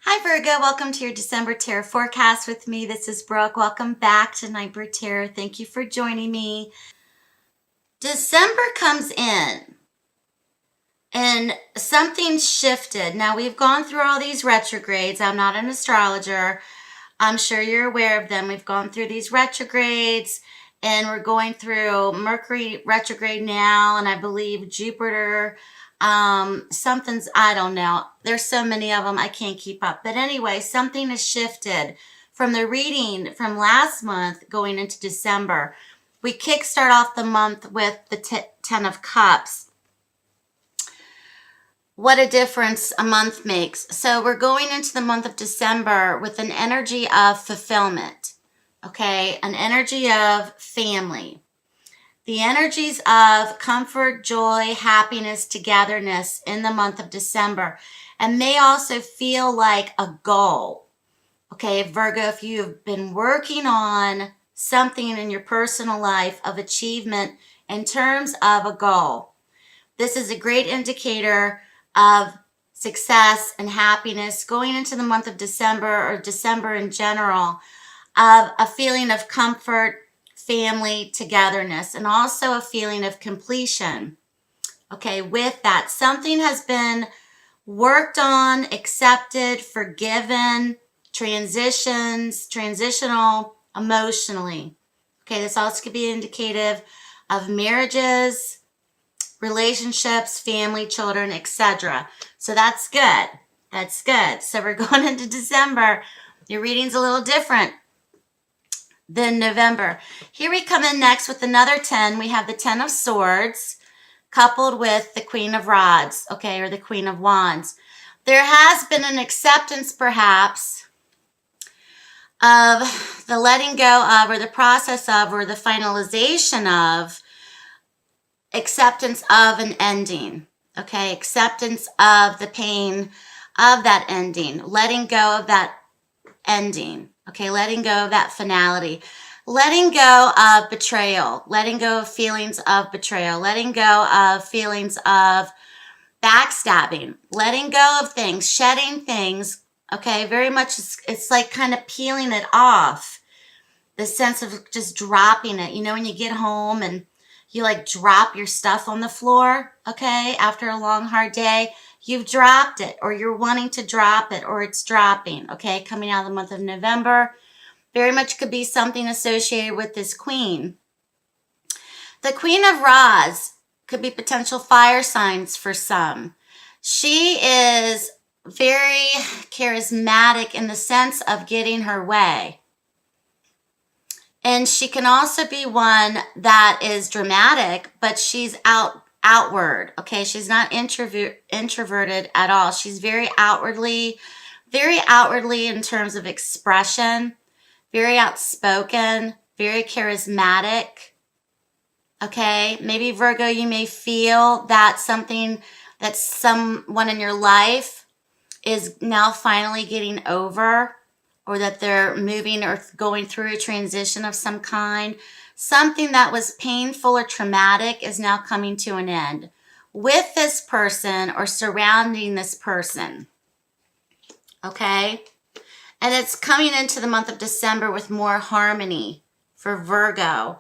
Hi Virgo, welcome to your December Tarot forecast with me. This is Brooke. Welcome back to Nightbird Tarot. Thank you for joining me. December comes in and something shifted. Now we've gone through all these retrogrades. I'm not an astrologer. I'm sure you're aware of them. We've gone through these retrogrades and we're going through Mercury retrograde now, and I believe Jupiter. Something's, I don't know. There's so many of them, I can't keep up. But anyway, something has shifted from the reading from last month going into December. We kickstart off the month with the 10 of Cups. What a difference a month makes. So we're going into the month of December with an energy of fulfillment, okay? An energy of family. The energies of comfort, joy, happiness, togetherness in the month of December, and may also feel like a goal. Okay, Virgo, if you have been working on something in your personal life of achievement in terms of a goal, this is a great indicator of success and happiness going into the month of December, or December in general, of a feeling of comfort, family, togetherness, and also a feeling of completion. Okay, with that, something has been worked on, accepted, forgiven, transitional, emotionally. Okay, this also could be indicative of marriages, relationships, family, children, etc. So that's good. That's good. So we're going into December. Your reading's a little different than November. Here we come in next with another 10. We have the 10 of Swords coupled with the Queen of Rods, okay, or the Queen of Wands. There has been an acceptance, perhaps, of the letting go of, or the process of, or the finalization of acceptance of an ending, okay, acceptance of the pain of that ending, letting go of that ending, okay, letting go of that finality, letting go of betrayal, letting go of feelings of betrayal, letting go of feelings of backstabbing, letting go of things, shedding things, okay, very much it's like kind of peeling it off, the sense of just dropping it. You know, when you get home and you like drop your stuff on the floor, okay, after a long, hard day, you've dropped it, or you're wanting to drop it, or it's dropping, okay, coming out of the month of November. Very much could be something associated with this queen. The Queen of Rods could be potential fire signs for some. She is very charismatic in the sense of getting her way. And she can also be one that is dramatic, but she's outward, okay? She's not introverted at all. She's very outwardly in terms of expression, very outspoken, very charismatic, okay? Maybe Virgo, you may feel that someone in your life is now finally getting over, or that they're moving or going through a transition of some kind. Something that was painful or traumatic is now coming to an end with this person or surrounding this person, okay? And it's coming into the month of December with more harmony for Virgo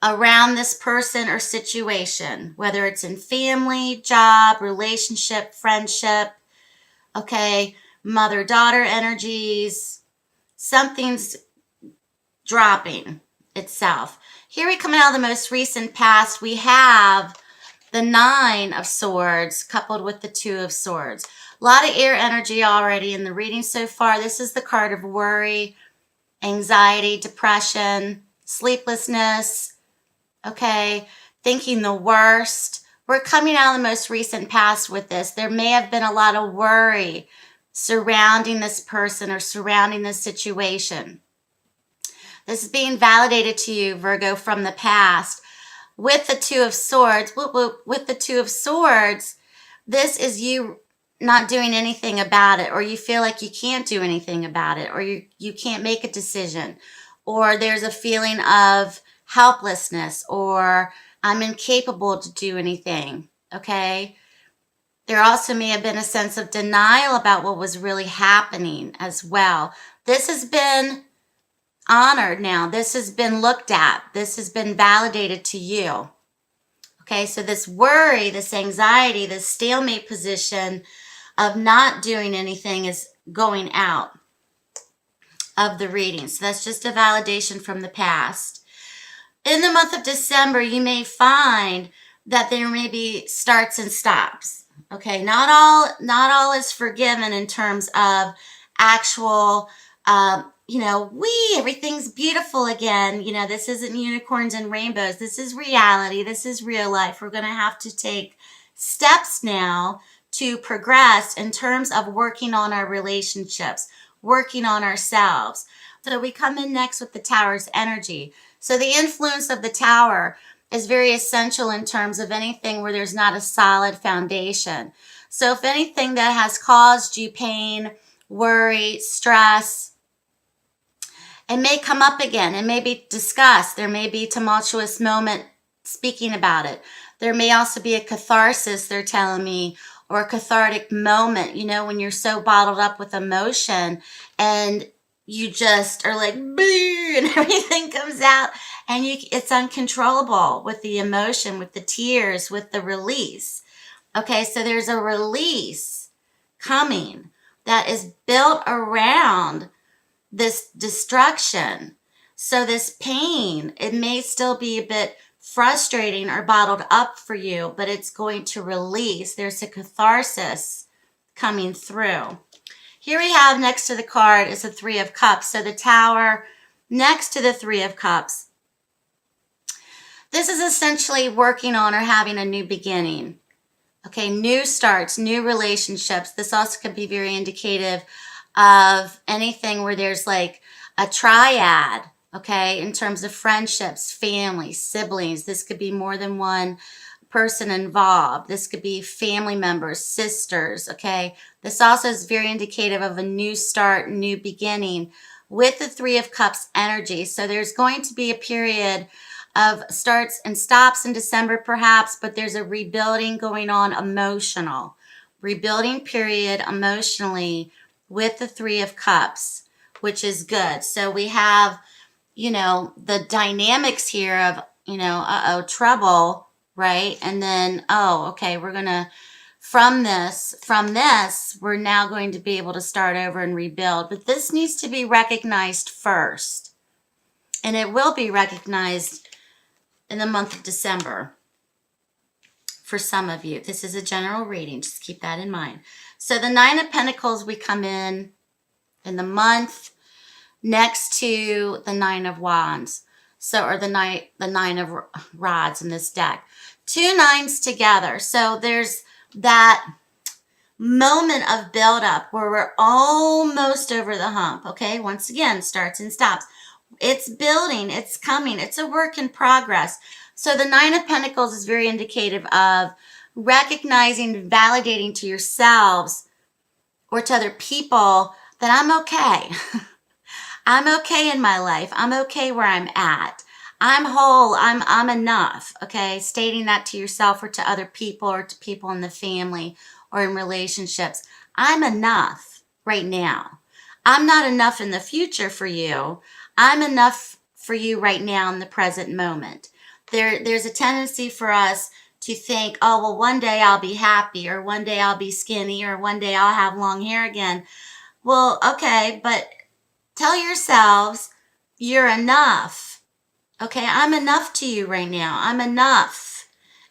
around this person or situation, whether it's in family, job, relationship, friendship, okay, mother-daughter energies. Something's dropping itself. Here we come out of the most recent past. We have the 9 of Swords coupled with the 2 of Swords. A lot of air energy already in the reading so far. This is the card of worry, anxiety, depression, sleeplessness, okay, thinking the worst. We're coming out of the most recent past with this. There may have been a lot of worry surrounding this person or surrounding this situation. This is being validated to you, Virgo, from the past. With the 2 of Swords, with the 2 of Swords, this is you not doing anything about it, or you feel like you can't do anything about it, or you can't make a decision, or there's a feeling of helplessness, or I'm incapable to do anything, okay? There also may have been a sense of denial about what was really happening as well. This has been honored now. This has been looked at. This has been validated to you. Okay, so this worry, this anxiety, this stalemate position of not doing anything is going out of the reading. So that's just a validation from the past. In the month of December, you may find that there may be starts and stops. Okay, not all is forgiven in terms of actual, everything's beautiful again. This isn't unicorns and rainbows. This is reality. This is real life. We're going to have to take steps now to progress in terms of working on our relationships, working on ourselves. So we come in next with the Tower's energy. So the influence of the Tower is very essential in terms of anything where there's not a solid foundation. So if anything that has caused you pain, worry, stress, it may come up again. It may be discussed. There may be a tumultuous moment speaking about it. There may also be a catharsis, they're telling me, or a cathartic moment, when you're so bottled up with emotion and you just are like, boo, and everything comes out, and it's uncontrollable with the emotion, with the tears, with the release. Okay, so there's a release coming that is built around this destruction. So this pain, it may still be a bit frustrating or bottled up for you, but it's going to release. There's a catharsis coming through. Here we have next to the card is the Three of Cups. So the Tower next to the Three of Cups. This is essentially working on or having a new beginning. Okay, new starts, new relationships. This also could be very indicative of anything where there's like a triad, okay, in terms of friendships, family, siblings. This could be more than one person involved. This could be family members, sisters, okay? This also is very indicative of a new start, new beginning with the Three of Cups energy. So there's going to be a period of starts and stops in December perhaps, but there's a rebuilding going on, emotional. Rebuilding period emotionally with the Three of Cups, which is good. So we have, the dynamics here of, trouble, right? And then, okay, we're going to, from this, we're now going to be able to start over and rebuild. But this needs to be recognized first. And it will be recognized in the month of December for some of you. This is a general reading. Just keep that in mind. So the Nine of Pentacles, we come in the month next to the Nine of Wands. So, or the Nine of Rods in this deck. Two nines together. So there's that moment of buildup where we're almost over the hump. Okay, once again, starts and stops. It's building, it's coming, it's a work in progress. So the Nine of Pentacles is very indicative of recognizing, validating to yourselves or to other people that I'm okay. I'm okay in my life. I'm okay where I'm at. I'm whole. I'm enough. Okay. Stating that to yourself or to other people or to people in the family or in relationships. I'm enough right now. I'm not enough in the future for you. I'm enough for you right now in the present moment. There's a tendency for us to think, oh, well, one day I'll be happy, or one day I'll be skinny, or one day I'll have long hair again. Well, okay, but tell yourselves you're enough. Okay, I'm enough to you right now. I'm enough.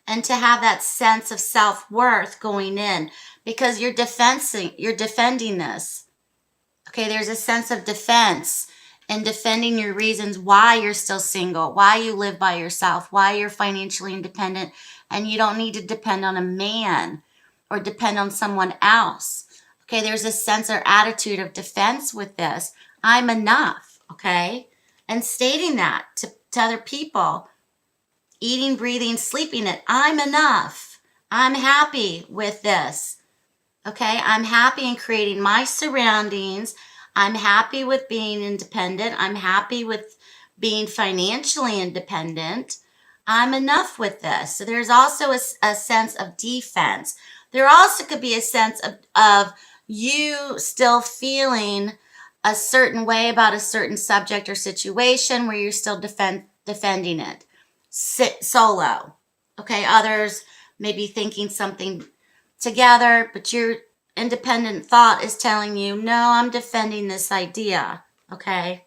And to have that sense of self-worth going in, because you're defending this. Okay, there's a sense of defense and defending your reasons why you're still single, why you live by yourself, why you're financially independent, and you don't need to depend on a man or depend on someone else. Okay, there's a sense or attitude of defense with this. I'm enough, okay? And stating that to other people, eating, breathing, sleeping it, I'm enough. I'm happy with this, okay? I'm happy in creating my surroundings. I'm happy with being independent. I'm happy with being financially independent. I'm enough with this. So there's also a sense of defense. There also could be a sense of you still feeling a certain way about a certain subject or situation where you're still defending it. Sit solo. Okay, others may be thinking something together, but your independent thought is telling you, no, I'm defending this idea. Okay.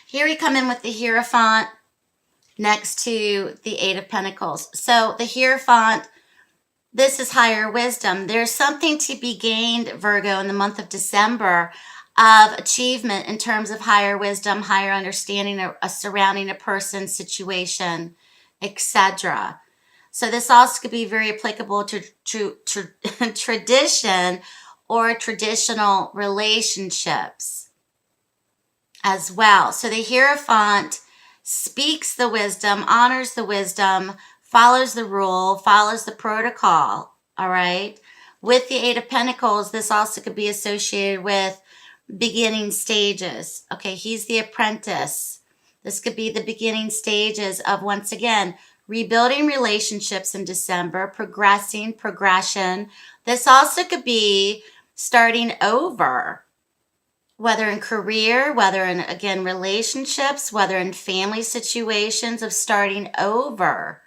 Here we come in with the Hierophant next to the Eight of Pentacles. So the Hierophant, this is higher wisdom. There's something to be gained, Virgo, in the month of December of achievement in terms of higher wisdom, higher understanding of surrounding a person, situation, etc. So this also could be very applicable to tradition or traditional relationships as well. So the Hierophant speaks the wisdom, honors the wisdom, follows the rule, follows the protocol, all right? With the Eight of Pentacles, this also could be associated with beginning stages. Okay, he's the apprentice. This could be the beginning stages of, once again, rebuilding relationships in December, progression. This also could be starting over, whether in career, whether in, again, relationships, whether in family situations, of starting over,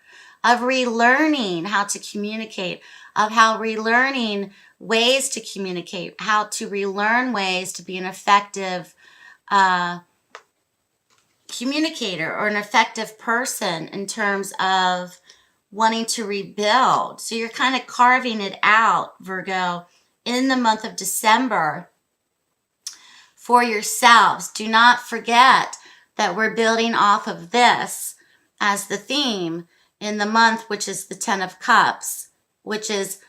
of relearning how to communicate, of how relearning ways to communicate, how to relearn ways to be an effective communicator or an effective person in terms of wanting to rebuild. So you're kind of carving it out, Virgo, in the month of December for yourselves. Do not forget that we're building off of this as the theme in the month, which is the Ten of Cups, which is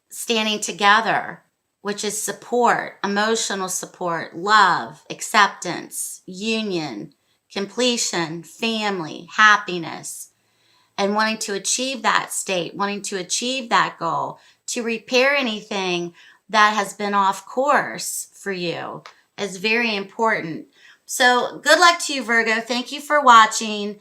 standing together, which is support, emotional support, love, acceptance, union, completion, family, happiness, and wanting to achieve that state, wanting to achieve that goal, to repair anything that has been off course for you is very important. So good luck to you, Virgo. Thank you for watching.